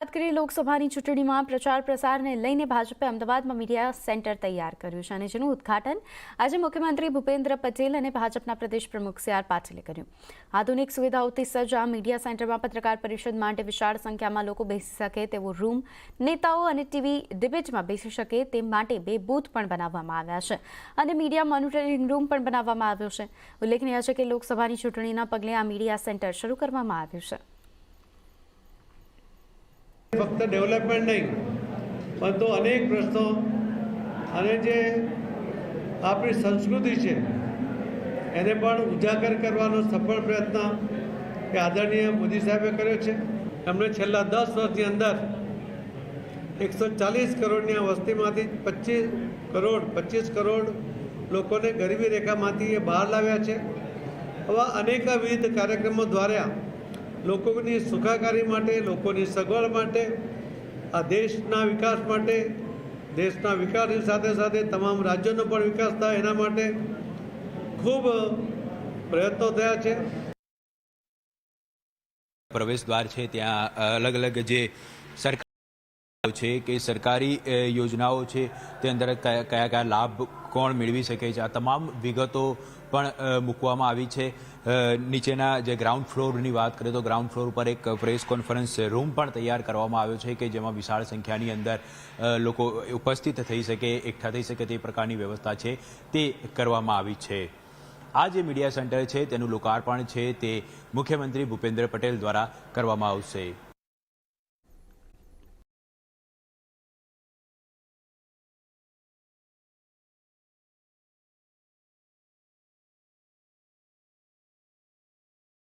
વાત કરીએ લોકસભાની ચૂંટણીમાં પ્રચાર પ્રસારને લઈને ભાજપે અમદાવાદમાં મીડિયા સેન્ટર તૈયાર કર્યું છે અને જેનું ઉદ્ઘાટન આજે મુખ્યમંત્રી ભૂપેન્દ્ર પટેલ અને ભાજપના પ્રદેશ પ્રમુખ સી આર પાટીલે કર્યું। આધુનિક સુવિધાઓથી સજ્જ આ મીડિયા સેન્ટરમાં પત્રકાર પરિષદ માટે વિશાળ સંખ્યામાં લોકો બેસી શકે તેવો રૂમ, નેતાઓ અને ટીવી ડિબેટમાં બેસી શકે તે માટે 2 બૂથ પણ બનાવવામાં આવ્યા છે અને મીડિયા મોનિટરિંગ રૂમ પણ બનાવવામાં આવ્યો છે। ઉલ્લેખનીય છે કે લોકસભાની ચૂંટણીના પગલે આ મીડિયા સેન્ટર શરૂ કરવામાં આવ્યું છે। फक्त डेवलपमेंट नहीं परंतु अनेक प्रश्नों અને જે આપણી સંસ્કૃતિ છે એને પણ ઉજાગર કરવાનો સફળ પ્રયત્ન કે આદરણીય મોદી સાહેબે કર્યો છે। એમણે છેલ્લા 10 વર્ષની અંદર 140 કરોડની વસ્તીમાંથી 25 કરોડ લોકોને ગરીબી રેખામાંથી એ બહાર લાવ્યા છે। આવા અનેકવિધ કાર્યક્રમો દ્વારા લોકોની સુખાકારી માટે, લોકોની સગવડ માટે, આ દેશના વિકાસ માટે, દેશના વિકાસની સાથે સાથે તમામ રાજ્યોનો પણ વિકાસ થાય એના માટે ખૂબ પ્રયત્નો થયા છે। પ્રવેશ દ્વાર છે ત્યાં અલગ અલગ જે સરકાર છે કે સરકારી યોજનાઓ છે તે અંદર કયા કયા લાભ કોણ મેળવી શકે છે આ તમામ વિગતો પણ મૂકવામાં આવી છે। નીચેના જે ગ્રાઉન્ડ ફ્લોરની વાત કરીએ તો ગ્રાઉન્ડ ફ્લોર પર એક પ્રેસ કોન્ફરન્સ રૂમ પણ તૈયાર કરવામાં આવ્યો છે કે જેમાં વિશાળ સંખ્યાની અંદર લોકો ઉપસ્થિત થઈ શકે, એકઠા થઈ શકે તે પ્રકારની વ્યવસ્થા છે તે કરવામાં આવી છે। આ જે મીડિયા સેન્ટર છે તેનું લોકાર્પણ છે તે મુખ્યમંત્રી ભૂપેન્દ્ર પટેલ દ્વારા કરવામાં આવશે।